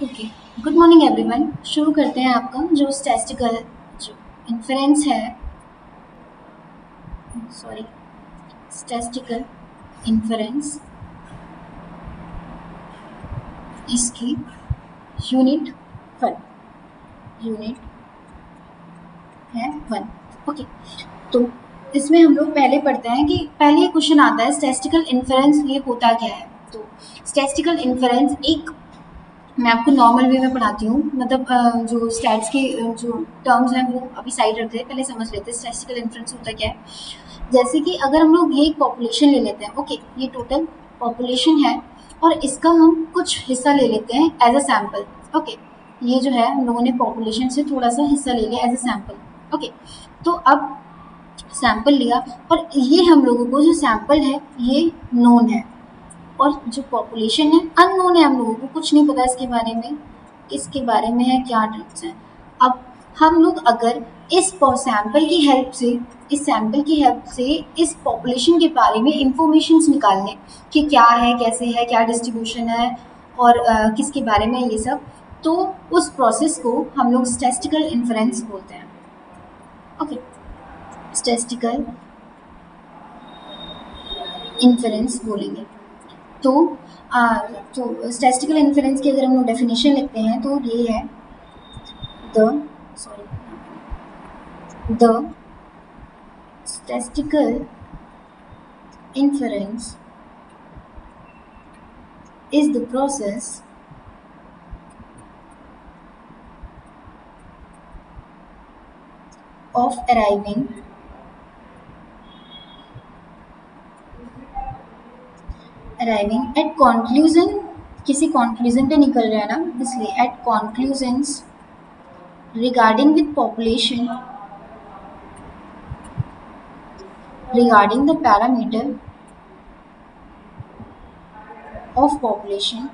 Okay, good morning everyone. शुरू करते हैं आपका जो स्टैटिस्टिकल जो इन्फरेंस है, सॉरी, स्टैटिस्टिकल इन्फरेंस, इसकी यूनिट वन, यूनिट है वन। ओके, तो इसमें हम लोग पहले पढ़ते हैं कि पहले ये क्वेश्चन आता है स्टैटिस्टिकल इन्फरेंस ये होता क्या है। तो स्टैटिस्टिकल इन्फरेंस एक, मैं आपको नॉर्मल वे में पढ़ाती हूँ, मतलब जो स्टैट्स के जो टर्म्स हैं वो अभी साइड रखते हैं, पहले समझ लेते हैं स्टैटिस्टिकल इन्फ्लुएंस होता क्या है। जैसे कि अगर हम लोग ये एक पॉपुलेशन ले लेते हैं, ओके, ये टोटल पॉपुलेशन है और इसका हम कुछ हिस्सा ले लेते हैं एज अ सैम्पल। ओके, ये जो है हम लोगों ने पॉपुलेशन से थोड़ा सा हिस्सा ले लिया एज अ सैम्पल। ओके, तो अब सैम्पल लिया और ये हम लोगों को जो सैम्पल है ये नोन है और जो पॉपुलेशन है अननोन है, हम लोगों को कुछ नहीं पता इसके बारे में, किसके बारे में है, क्या ट्रिक्स हैं। अब हम लोग अगर इस सैम्पल की हेल्प से, इस सैम्पल की हेल्प से इस पॉपुलेशन के बारे में इंफॉर्मेशन निकाल लें कि क्या है, कैसे है, क्या डिस्ट्रीब्यूशन है और किसके बारे में ये सब, तो उस प्रोसेस को हम लोग स्टैटिस्टिकल इन्फरेंस बोलते हैं। ओके, स्टैटिस्टिकल इन्फरेंस बोलेंगे। तो स्टैटिस्टिकल इन्फरेंस की अगर हम लोग डेफिनेशन लिखते हैं तो ये है the statistical inference is the process of arriving at conclusion, किसी conclusion पे निकल रहा है ना, इसलिए at conclusions regarding with population, regarding the parameter of population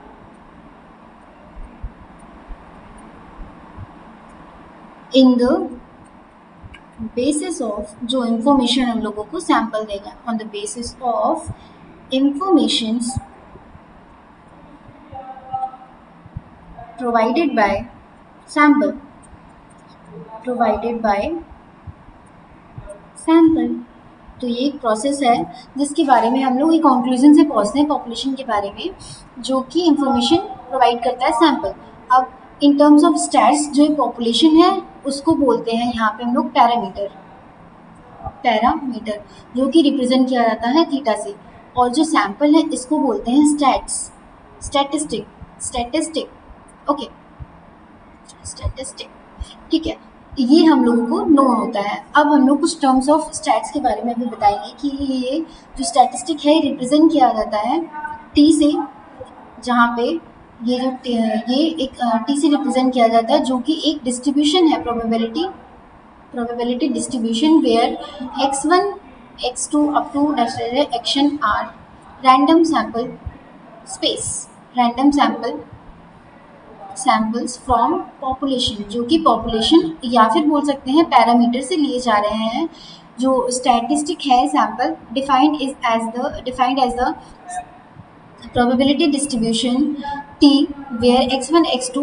in the basis of, जो information हम लोगों को sample देगा, on the basis of informations provided by sample, तो ये एक प्रोसेस है जिसके बारे में हम लोग एक कंक्लूजन से पहुंचते हैं पॉपुलेशन के बारे में, जो कि इंफॉर्मेशन प्रोवाइड करता है सैम्पल। अब इन टर्म्स ऑफ स्टैट्स जो पॉपुलेशन है उसको बोलते हैं यहाँ पे हम लोग पैरामीटर, जो कि रिप्रेजेंट किया जाता है थीटा से, और जो सैम्पल है इसको बोलते हैं स्टैटिस्टिक। ओके, स्टैटिस्टिक, ठीक है, ये हम लोगों को नोन होता है। अब हम लोग कुछ टर्म्स ऑफ स्टैट्स के बारे में भी बताएंगे कि ये जो स्टैटिस्टिक है रिप्रेजेंट किया जाता है टी से, जहाँ पे ये जो ये एक टी से रिप्रेजेंट किया जाता है, जो कि एक डिस्ट्रीब्यूशन है, probability distribution, where x1 x2 up to एक्शन are random sample space, random samples from population, जो कि पॉपुलेशन या फिर बोल सकते हैं पैरामीटर से लिए जा रहे हैं। जो स्टैटिस्टिक है sample defined as the probability distribution t where x1 x2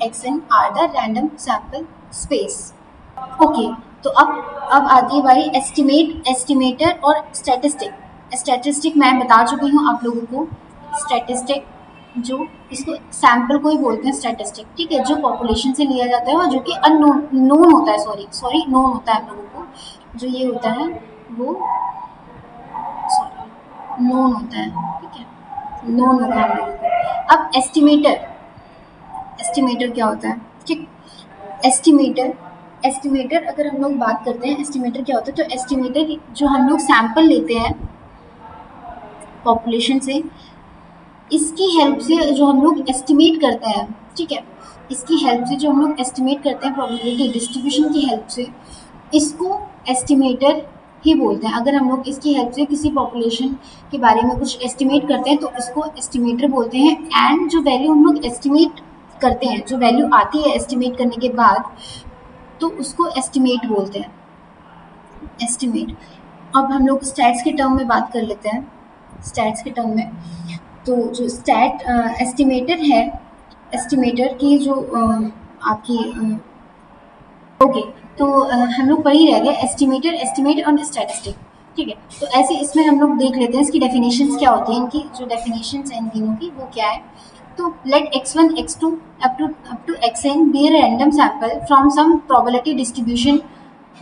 xn are the random sample space। Okay, तो अब आती है बारी एस्टिमेटर और स्टैटिस्टिक मैं बता चुकी हूँ आप लोगों को। स्टैटिस्टिक जो इसको सैम्पल को ही बोलते हैं स्टैटिस्टिक, ठीक है, जो पॉपुलेशन से लिया जाता है और जो कि नोन होता है, नोन होता है हम लोगों को, जो ये होता है वो नोन होता है, ठीक है, नोन होता है हम लोगों को। अब एस्टिमेटर क्या होता है, ठीक, एस्टिमेटर अगर हम लोग बात करते हैं एस्टिमेटर क्या होता है, तो एस्टिमेटर जो हम लोग सैम्पल लेते हैं पॉपुलेशन से, इसकी हेल्प से जो हम लोग एस्टिमेट करते हैं, ठीक है, इसकी हेल्प से जो हम लोग एस्टिमेट करते हैं प्रोबेबिलिटी डिस्ट्रीब्यूशन की हेल्प से, इसको एस्टिमेटर ही बोलते हैं। अगर हम लोग इसकी हेल्प से किसी पॉपुलेशन के बारे में कुछ एस्टिमेट करते हैं तो इसको एस्टिमेटर बोलते हैं। एंड जो वैल्यू हम लोग एस्टिमेट करते हैं, जो वैल्यू आती है एस्टिमेट करने के बाद, तो उसको एस्टिमेट बोलते हैं, एस्टिमेट। अब हम लोग स्टैट्स के टर्म में बात कर लेते हैं, स्टैट्स के टर्म में, तो जो एस्टिमेटर है, एस्टिमेटर की जो आपकी ओके, तो हम लोग पढ़ ही रह गए एस्टिमेटर, एस्टिमेट और स्टैटिस्टिक। ठीक है, तो ऐसे इसमें हम लोग देख लेते हैं इसकी डेफिनेशंस क्या होती हैं, इनकी जो डेफिनेशंस हैं इन तीनों की वो क्या है। तो late x1 x2 up to xn be a random sample from some probability distribution।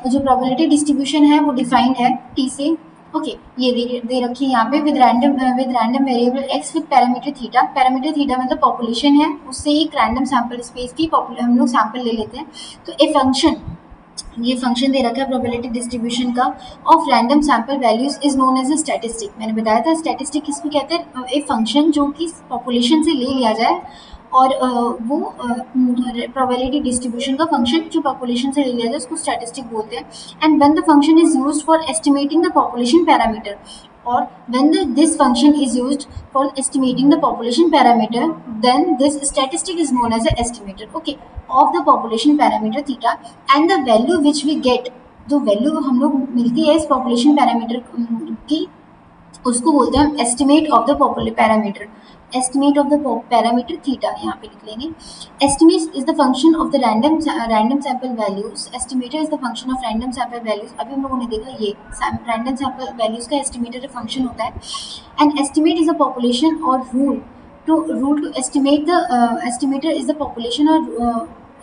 जो probability distribution है वो डिफाइंड है t से। ओके, ये दे रखी है यहाँ पे with random variable x with parameter theta. Parameter theta मतलब पॉपुलेशन है, उससे एक रैंडम सैंपल स्पेस की हम लोग सैंपल ले लेते हैं। तो ए फंक्शन, ये फंक्शन दे रखा है प्रोबेबिलिटी डिस्ट्रीब्यूशन का of random sample values is known as a statistic. मैंने बताया था स्टैटिस्टिक किसको कहते हैं, एक फंक्शन जो कि पॉपुलेशन से ले लिया जाए और वो प्रोबेबिलिटी डिस्ट्रीब्यूशन का फंक्शन जो पॉपुलेशन से ले लिया जाए उसको स्टैटिस्टिक बोलते हैं। And when the function is used for estimating the population parameter, or when this function is used for estimating the population parameter, then this statistic is known as a estimator, okay, of the population parameter theta, and the value which we get, जो value हम लोग मिलती है इस population parameter की, उसको बोलते हैं हम estimate of the parameter, estimate of the parameter theta यहाँ पे लिख लेंगे। Estimate is the function of the random sample values, estimator is the function of random sample values. अभी हम लोगों ने देखा ये रैंडम सैंपल वैल्यूज का एस्टिमेटर फंक्शन होता है। And estimate is the population और rule to estimate the estimator is the population और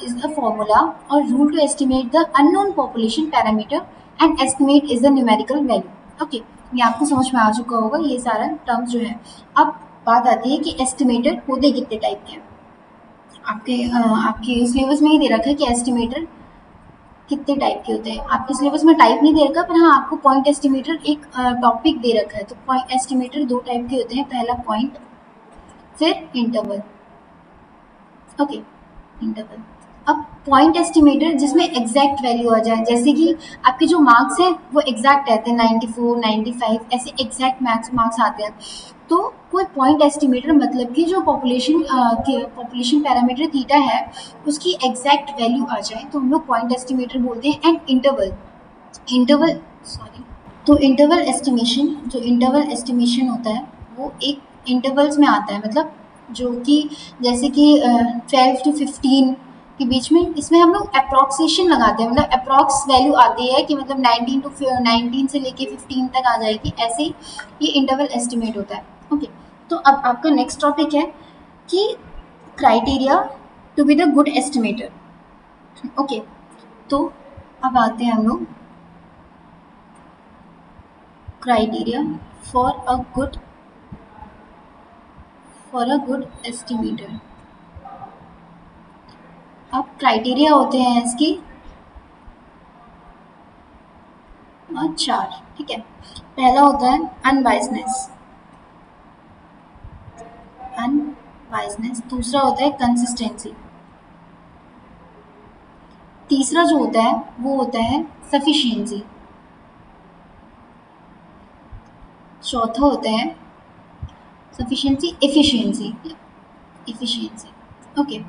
is the formula or rule to estimate the unknown population parameter, and estimate is the numerical value. Okay, ये आपको समझ में आ चुका होगा ये सारा टर्म्स जो है। अब बात आती है कि एस्टिमेटर होते कितने टाइप के हैं। आपके सिलेबस में ही दे रखा है कि एस्टिमेटर कितने टाइप के होते हैं। आपके सिलेबस में टाइप नहीं दे रखा, पर हाँ आपको पॉइंट एस्टिमेटर एक टॉपिक दे रखा है। तो पॉइंट एस्टिमेटर दो टाइप के होते हैं, पहला पॉइंट, फिर इंटरवल। Okay, interval. अब पॉइंट एस्टिमेटर जिसमें एग्जैक्ट वैल्यू आ जाए, जैसे कि आपके जो मार्क्स हैं वो एग्जैक्ट रहते हैं, 94, 95 ऐसे एग्जैक्ट मार्क्स आते हैं। तो कोई पॉइंट एस्टिमेटर मतलब कि जो पॉपुलेशन पैरामीटर थीटा है उसकी एग्जैक्ट वैल्यू आ जाए तो हम लोग पॉइंट एस्टिमेटर बोलते हैं। एंड तो इंटरवल एस्टिमेशन होता है वो एक इंटरवल्स में आता है, मतलब जो कि जैसे कि 12 to 15 के बीच में, इसमें हम लोग अप्रॉक्सीमेशन लगाते हैं, मतलब अप्रॉक्स वैल्यू आती है कि मतलब 19 से लेके 15 तक आ जाएगी, ऐसे ये इंटरवल एस्टिमेट होता है। ओके, तो अब आपका नेक्स्ट टॉपिक है कि criteria to be the good estimator. Okay, तो अब आते हैं हम लोग criteria for a good estimator. अब क्राइटेरिया होते हैं इसकी 4, ठीक है। पहला होता है अनबायसनेस, दूसरा होता है कंसिस्टेंसी, तीसरा जो होता है वो होता है सफिशिएंसी, चौथा होता है सफिशिएंसी एफिशिएंसी। ओके,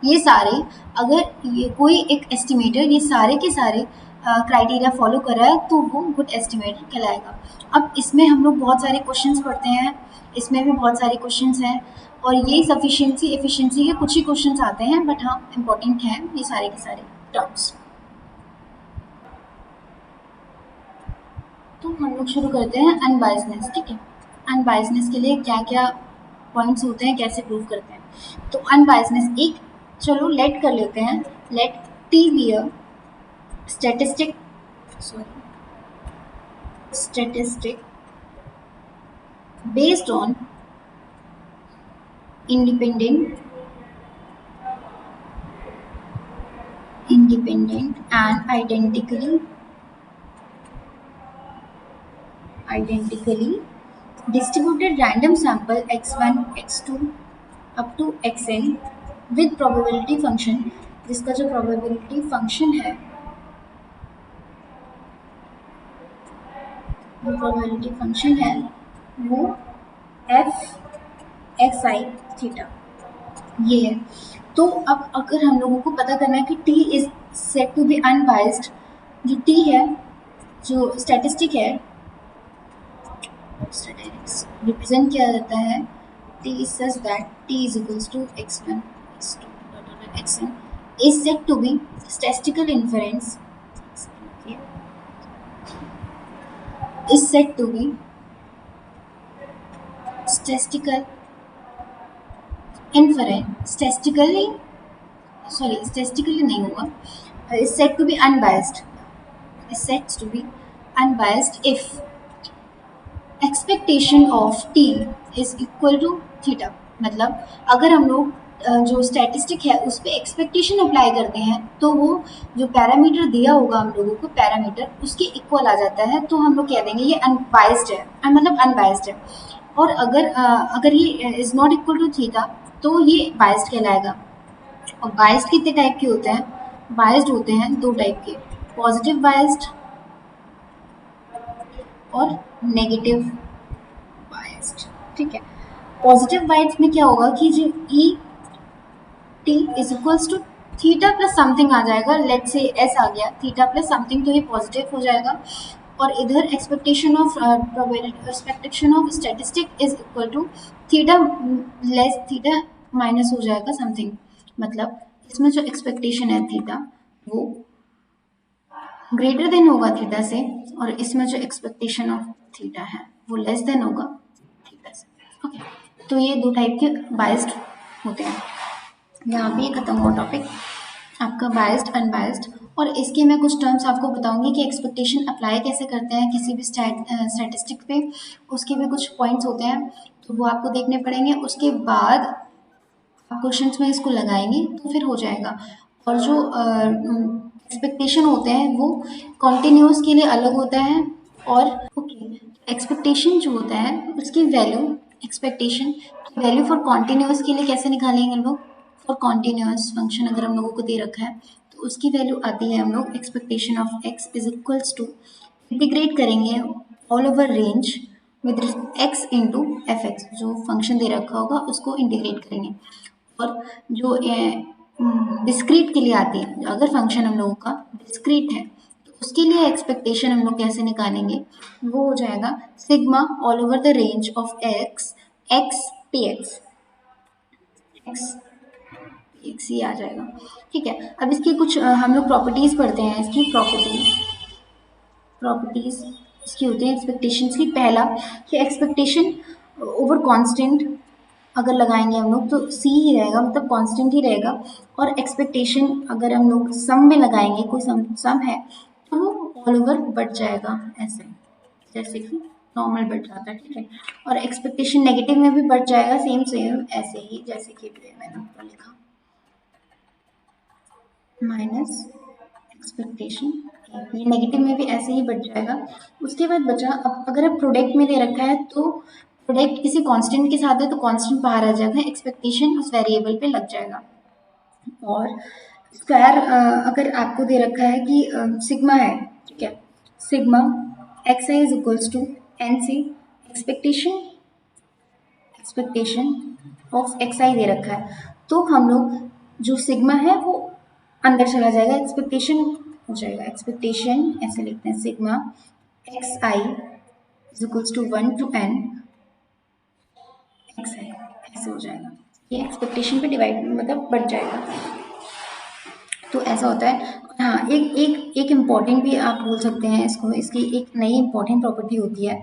ये सारे, अगर ये कोई एक एस्टिमेटर ये सारे के सारे क्राइटेरिया फॉलो कर रहा है तो वो गुड एस्टिमेटर कहलाएगा। अब इसमें हम लोग बहुत सारे क्वेश्चंस पढ़ते हैं, इसमें भी बहुत सारे क्वेश्चंस हैं और ये सफिशिएंसी एफिशिएंसी के कुछ ही क्वेश्चंस आते हैं, बट हाँ इम्पोर्टेंट हैं ये सारे के सारे टर्म्स। तो हम लोग शुरू करते हैं अनबायसनेस, ठीक है। अनबायसनेस के लिए क्या क्या पॉइंट्स होते हैं, कैसे प्रूव करते हैं। तो अनबायसनेस एक, चलो लेट कर लेते हैं, let T be a statistic based on independent and identically distributed random sample x1 x2 up to xn with probability function, जिसका जो probability function है वो f एक्स आई थीटा ये है। तो अब अगर हम लोगों को पता करना है कि t is said to be unbiased, जो t है, जो स्टैटिस्टिक है, रिप्रेजेंट किया जाता है t such that t is equals to x1 xn is said to be statistical inference is said to be statistical inference statistically नहीं होगा, is said to be unbiased, is said to be unbiased if expectation of t is equal to theta। मतलब अगर हम लोग जो statistic है उस पर एक्सपेक्टेशन अप्लाई करते हैं तो वो जो पैरामीटर दिया होगा हम लोगों को पैरामीटर उसके इक्वल आ जाता है, तो हम लोग कह देंगे ये अनबाइस्ड है, मतलब अनबाइस्ड है। और अगर ये is not equal to theta तो ये बाइस्ड कहलाएगा। और बाइस्ड कितने टाइप के होते हैं? बाइस्ड होते हैं दो टाइप के, पॉजिटिव बाइस्ड और नेगेटिव बाइस्ड। ठीक है, पॉजिटिव बाइस्ड में क्या होगा कि जो E T is equals to theta plus something आ जाएगा, लेट से एस आ गया, थीटा प्लस समथिंग तो ये पॉजिटिव हो जाएगा। और इधर expectation of statistic is equal to theta less theta minus हो जाएगा समथिंग। मतलब इसमें जो एक्सपेक्टेशन है थीटा वो ग्रेटर देन होगा थीटा से, और इसमें जो एक्सपेक्टेशन ऑफ थीटा है वो लेस देन होगा थीटा से। ओके, तो ये दो टाइप के बाइस्ड होते हैं। यहाँ पे खत्म हुआ टॉपिक आपका बाइस्ड अनबाइस्ड। और इसके मैं कुछ टर्म्स आपको बताऊंगी कि एक्सपेक्टेशन अप्लाई कैसे करते हैं किसी भी स्टैटिस्टिक पे, उसके भी कुछ पॉइंट्स होते हैं तो वो आपको देखने पड़ेंगे। उसके बाद आप क्वेश्चंस में इसको लगाएंगे तो फिर हो जाएगा। और जो एक्सपेक्टेशन होते हैं वो कॉन्टिन्यूस के लिए अलग होता है। और ओके, एक्सपेक्टेशन जो होता है उसकी value, expectation value for continuous के लिए कैसे निकालेंगे हम लोग? फॉर कॉन्टिन्यूस फंक्शन अगर हम लोगों को दे रखा है तो उसकी वैल्यू आती है हम लोग expectation of X is equals to, integrate करेंगे all over range with X into F X, जो फंक्शन दे रखा होगा उसको इंटीग्रेट करेंगे। और जो डिस्क्रीट के लिए आती है, अगर फंक्शन हम लोगों का डिस्क्रीट है तो उसके लिए एक्सपेक्टेशन हम लोग कैसे निकालेंगे? वो हो जाएगा sigma all over the range of X X P X, X X ही आ जाएगा। ठीक है, अब इसकी कुछ हम लोग प्रॉपर्टीज पढ़ते हैं। इसकी प्रॉपर्टीज इसकी होती है एक्सपेक्टेशंस की। पहला कि एक्सपेक्टेशन ओवर कांस्टेंट अगर लगाएंगे हम लोग तो सी ही रहेगा, मतलब कांस्टेंट ही रहेगा। और एक्सपेक्टेशन अगर हम लोग सम में लगाएंगे, कोई सम है तो वो ऑल ओवर बढ़ जाएगा ऐसे, जैसे कि नॉर्मल बढ़ जाता है। ठीक है, और एक्सपेक्टेशन नेगेटिव में भी बढ़ जाएगा सेम ऐसे ही जैसे कि मैंने ऊपर लिखा माइनस एक्सपेक्टेशन, ये नेगेटिव में भी ऐसे ही बढ़ जाएगा। उसके बाद बचा, अब अगर अब प्रोडक्ट में दे रखा है तो प्रोडक्ट किसी कांस्टेंट के साथ है तो कांस्टेंट बाहर आ जाएगा, एक्सपेक्टेशन उस वेरिएबल पे लग जाएगा। और स्क्वायर अगर आपको दे रखा है कि सिग्मा है, ठीक है, sigma X I is equals to N C, expectation of X I दे रखा है तो हम लोग जो सिग्मा है वो अंदर चला जाएगा, एक्सपेक्टेशन हो जाएगा, एक्सपेक्टेशन ऐसे लिखते हैं sigma X I is equals to 1 to n X I, ऐसे हो जाएगा। ये एक्सपेक्टेशन पे डिवाइड मतलब बढ़ जाएगा, तो ऐसा होता है। हाँ, एक इम्पॉर्टेंट भी आप बोल सकते हैं इसको, इसकी एक नई इम्पॉर्टेंट प्रॉपर्टी होती है,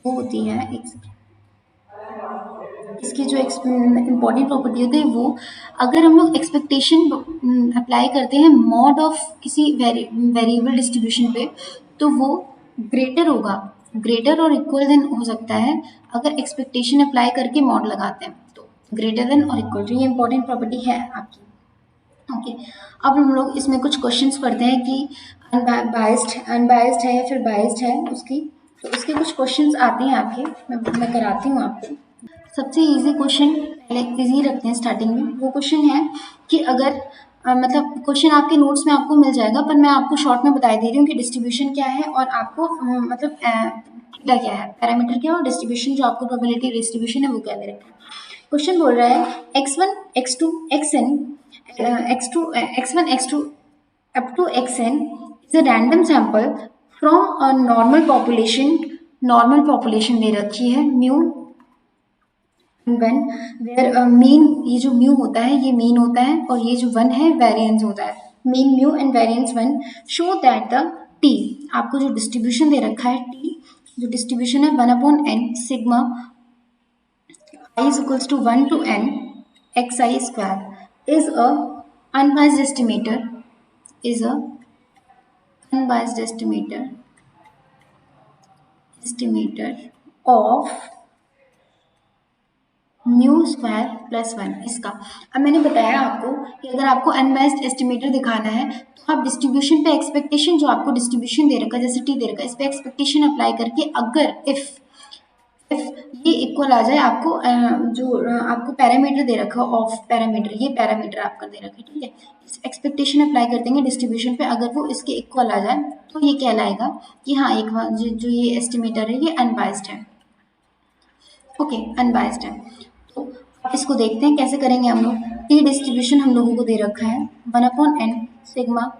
वो होती है इसकी जो इम्पॉर्टेंट प्रॉपर्टी होती है वो, अगर हम लोग एक्सपेक्टेशन अप्लाई करते हैं मॉड ऑफ किसी वेरिएबल डिस्ट्रीब्यूशन पे तो वो ग्रेटर होगा, ग्रेटर और इक्वल देन हो सकता है अगर एक्सपेक्टेशन अप्लाई करके मॉड लगाते हैं तो ग्रेटर देन और इक्वल टू, ये इंपॉर्टेंट प्रॉपर्टी है आपकी। ओके, अब हम लोग इसमें कुछ क्वेश्चंस पढ़ते हैं कि अनबाइस्ड है या फिर बाइस्ड है उसकी, तो उसके कुछ क्वेश्चंस आते हैं आपके, मैं कराती हूँ आपको। सबसे इजी क्वेश्चन पहले इजी रखते हैं स्टार्टिंग में। वो क्वेश्चन है कि अगर मतलब क्वेश्चन आपके नोट्स में आपको मिल जाएगा, पर मैं आपको शॉर्ट में बता दे रही हूँ कि डिस्ट्रीब्यूशन क्या है और आपको मतलब थीटा क्या है, पैरामीटर क्या है और डिस्ट्रीब्यूशन जो आपको प्रोबेबिलिटी डिस्ट्रीब्यूशन है वो क्या दे रखा है। क्वेश्चन बोल रहा है x1 x2 xn x1 x2 up to xn is a random sample from a normal population दे रखी है म्यू वन वेयर मीन, ये जो म्यू होता है ये मीन होता है और ये जो वन है वेरिएंस होता है, mean mu and variance one show that the T, आपको जो डिस्ट्रीब्यूशन दे रखा है टी, जो डिस्ट्रीब्यूशन है 1/n sigma I is equals to 1 to n xi square is a unbiased estimator, is a unbiased estimator of mu square plus one इसका। अब मैंने बताया आपको कि अगर आपको अनबायस्ड एस्टिमेटर दिखाना है तो आप डिस्ट्रीब्यूशन पे एक्सपेक्टेशन, जो आपको डिस्ट्रीब्यूशन दे रखा है जैसे टी दे रखा है, इस पे एक्सपेक्टेशन अप्लाई करके अगर इफ ये इक्वल आ जाए, आपको आपको पैरामीटर दे रखा है ऑफ पैरामीटर, ये पैरामीटर आपका दे रखा है, ठीक है, इस एक्सपेक्टेशन अप्लाई कर देंगे डिस्ट्रीब्यूशन पे, अगर वो इसके इक्वल आ जाए तो ये कहलाएगा कि हाँ एक जो ये एस्टिमेटर है ये अनबायस्ड है, ओके अनबायस्ड है। तो अब इसको देखते हैं कैसे करेंगे हम लोग। टी डिस्ट्रीब्यूशन हम लोगों को दे रखा है 1/n sigma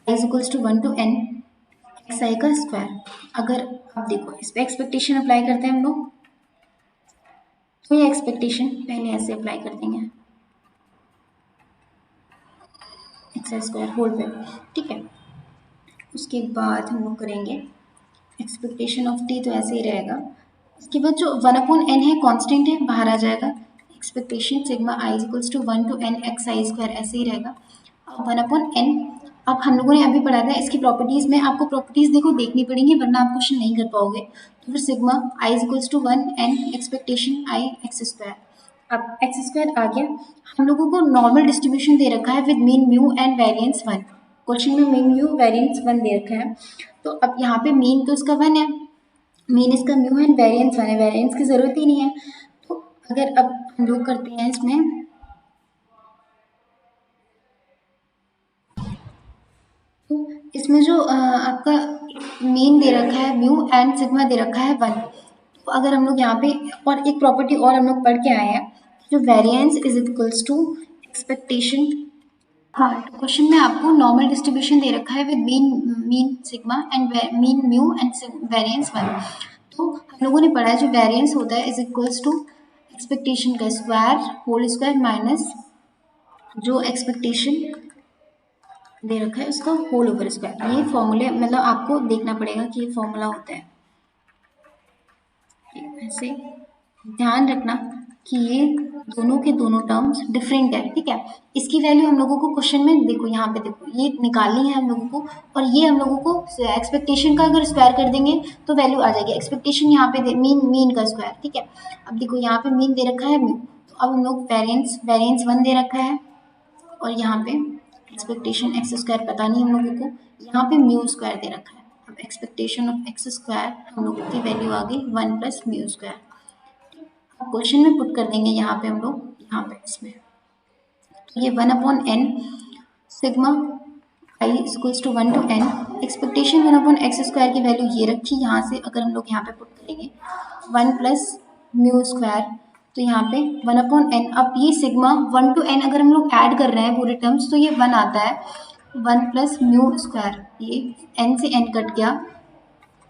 is equals to 1 to n xi का स्क्वायर। अगर आप देखो इस पर एक्सपेक्टेशन अप्लाई करते हैं हम लोग, तो ये एक्सपेक्टेशन पहले ऐसे अप्लाई कर देंगे एक्स स्क्वायर होल पे, ठीक है। उसके बाद हम लोग करेंगे एक्सपेक्टेशन ऑफ टी, तो ऐसे ही रहेगा। उसके बाद जो 1/n है कांस्टेंट है, बाहर आ जाएगा, expectation sigma i equals to 1 to n xi square ऐसे ही रहेगा। अब 1/n, अब हम लोगों ने अभी पढ़ा था इसकी प्रॉपर्टीज़ में, आपको प्रॉपर्टीज़ देखो देखनी पड़ेंगी वरना आप क्वेश्चन नहीं कर पाओगे। तो फिर sigma i equals to 1 n expectation i x square. अब एक्स स्क्वायर आ गया, हम लोगों को नॉर्मल डिस्ट्रीब्यूशन दे रखा है with mean mu and variance one, question में मीन म्यू वेरिएंस वन दे रखा है। तो अब यहाँ पे मीन तो इसका वन है, मीन इसका म्यू एंड वेरिएंस वन है, वेरिएंस की ज़रूरत ही नहीं है। तो अगर अब हम लोग करते हैं इसमें, तो इसमें जो आपका मीन दे रखा है म्यू एंड सिग्मा दे रखा है वन। तो अगर हम लोग यहाँ पे और एक प्रॉपर्टी और हम लोग पढ़ के आए हैं, जो variance is equals to expectation, हाँ क्वेश्चन में आपको नॉर्मल डिस्ट्रीब्यूशन दे रखा है with mean sigma and mean mu and variance one. तो हम लोगों ने पढ़ा है जो वेरिएंस होता है इज इक्वल्स टू एक्सपेक्टेशन का स्क्वायर होल स्क्वायर माइनस जो एक्सपेक्टेशन दे रखा है उसका होल ओवर स्क्वायर। ये फॉर्मूले मतलब आपको देखना पड़ेगा कि ये फॉर्मूला होता है, ऐसे ध्यान रखना कि ये दोनों के दोनों टर्म्स डिफरेंट है, ठीक है। इसकी वैल्यू हम लोगों को क्वेश्चन में देखो, यहाँ पे देखो ये निकालनी है हम लोगों को, और ये हम लोगों को एक्सपेक्टेशन का अगर स्क्वायर कर देंगे तो वैल्यू आ जाएगी। एक्सपेक्टेशन यहाँ पे मीन का स्क्वायर, ठीक है। अब देखो यहाँ पे मीन दे रखा है म्यू, तो अब हम लोग वेरिएंस वन दे रखा है और यहाँ पे एक्सपेक्टेशन एक्स स्क्वायर पता नहीं हम लोगों को, यहाँ पे म्यू स्क्वायर दे रखा है। अब एक्सपेक्टेशन ऑफ एक्स स्क्वायर हम लोगों की वैल्यू आ गई 1 प्लस म्यू स्क्वायर। अब क्वेश्चन में पुट कर देंगे यहाँ पे हम लोग, यहाँ पे इसमें तो ये 1/n sigma i equals to 1 to n expectation 1/x square की वैल्यू ये रखी, यहाँ से अगर हम लोग यहाँ पे पुट करेंगे 1 प्लस म्यू स्क्वायर, तो यहाँ पे 1/n। अब ये सिग्मा 1 to n अगर हम लोग ऐड कर रहे हैं पूरे टर्म्स तो ये 1 आता है, 1 प्लस म्यू स्क्वायर, ये n से n कट गया,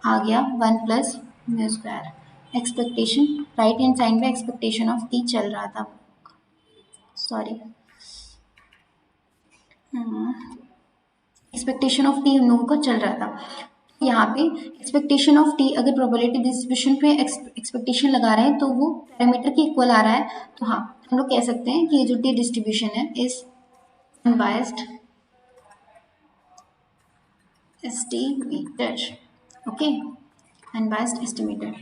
आ गया 1 plus mu square. Expectation right hand side पे एक्सपेक्टेशन ऑफ टी चल रहा था, सॉरी एक्सपेक्टेशन ऑफ टी हम लोगों का चल रहा था। यहाँ पे एक्सपेक्टेशन ऑफ टी अगर प्रोबेबिलिटी डिस्ट्रीब्यूशन पे एक्सपेक्टेशन लगा रहे हैं तो वो पैरामीटर के इक्वल आ रहा है, तो हाँ हम लोग कह सकते हैं कि ये जो टी डिस्ट्रीब्यूशन है is unbiased estimator, okay unbiased estimator.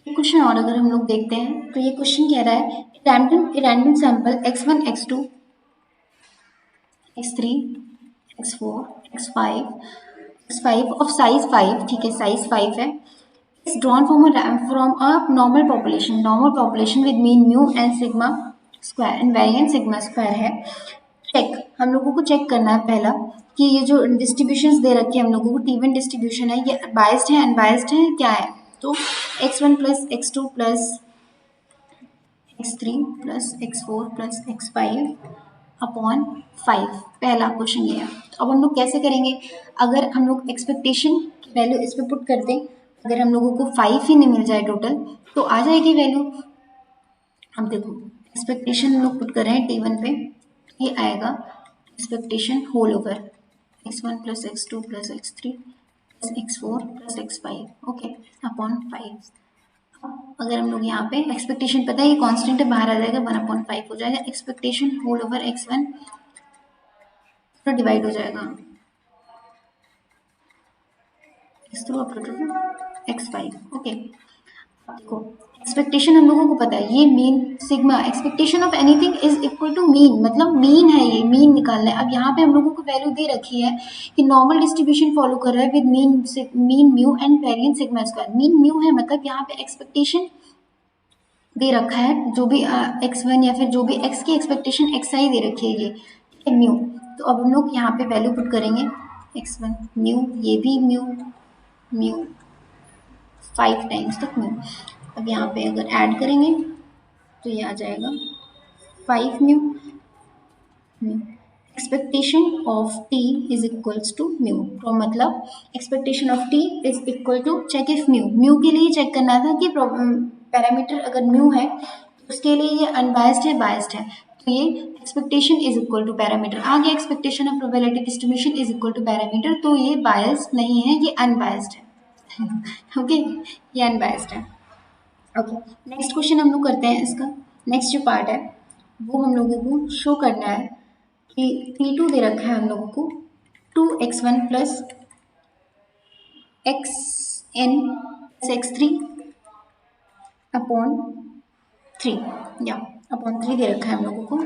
Question और अगर हम लोग देखते हैं तो ये क्वेश्चन कह रहा है random sample x1 x2 x3 x4 x5 of size 5, ठीक है साइज 5 है, is drawn from a normal population with mean mu and sigma square and variance sigma square है। चेक, हम लोगों को चेक करना है पहला कि ये जो डिस्ट्रीब्यूशंस दे रखे हैं हम लोगों को टी1 डिस्ट्रीब्यूशन है ये बायस्ड है अनबायस्ड है क्या है। तो x1 plus x2 plus x3 plus x4 plus x5 upon 5, पहला क्वेश्चन ये है। तो अब हम लोग कैसे करेंगे, अगर हम लोग एक्सपेक्टेशन की वैल्यू इस पर पुट कर दें अगर हम लोगों को 5 ही नहीं मिल जाए टोटल तो आ जाएगी वैल्यू। अब देखो एक्सपेक्टेशन हम लोग पुट कर रहे हैं T1 पे, ये आएगा expectation whole over x1 plus x2 plus x3 plus x4 plus x5 okay upon 5। अगर हम लोग यहाँ पे एक्सपेक्टेशन पता है ये कांस्टेंट है, बाहर आ जाएगा 1/5 हो जाएगा। एक्सपेक्टेशन होल ओवर x1 तो डिवाइड हो जाएगा x through up to x5 okay. देखो एक्सपेक्टेशन हम लोगों को पता है ये mean sigma expectation of anything is equal to mean, मतलब मीन है, ये मीन निकालना है। अब यहाँ पे हम लोगों को वैल्यू दे रखी है कि नॉर्मल डिस्ट्रीब्यूशन फॉलो कर रहा है with mean mu and variance sigma square. Mean mu है मतलब यहाँ पे एक्सपेक्टेशन दे रखा है जो भी x1 या फिर जो भी x की एक्सपेक्टेशन xi दे रखी है ये म्यू। तो अब हम लोग यहाँ पे वैल्यू पुट करेंगे x1 म्यू, ये भी म्यू म्यू 5 टाइम्स तक म्यू। अब यहाँ पे अगर ऐड करेंगे तो ये आ जाएगा 5 mu mu. Expectation of t is equals to mu, तो मतलब expectation of t is equal to check if mu के लिए चेक करना था कि पैरामीटर अगर म्यू है तो उसके लिए ये अनबायस्ड है बायस्ड है, तो ये expectation is equal to parameter आ गया। Expectation of probability distribution is equal to parameter, तो ये बायस्ड नहीं है, ये अनबायस्ड है ओके ये अनबायस्ड है ओके। नेक्स्ट क्वेश्चन हम लोग करते हैं, इसका नेक्स्ट जो पार्ट है वो हम लोगों को शो करना है कि T2 दे रखा है हम लोगों को 2x1 plus xn plus x3 upon 3 या अपॉन 3 दे रखा है हम लोगों को।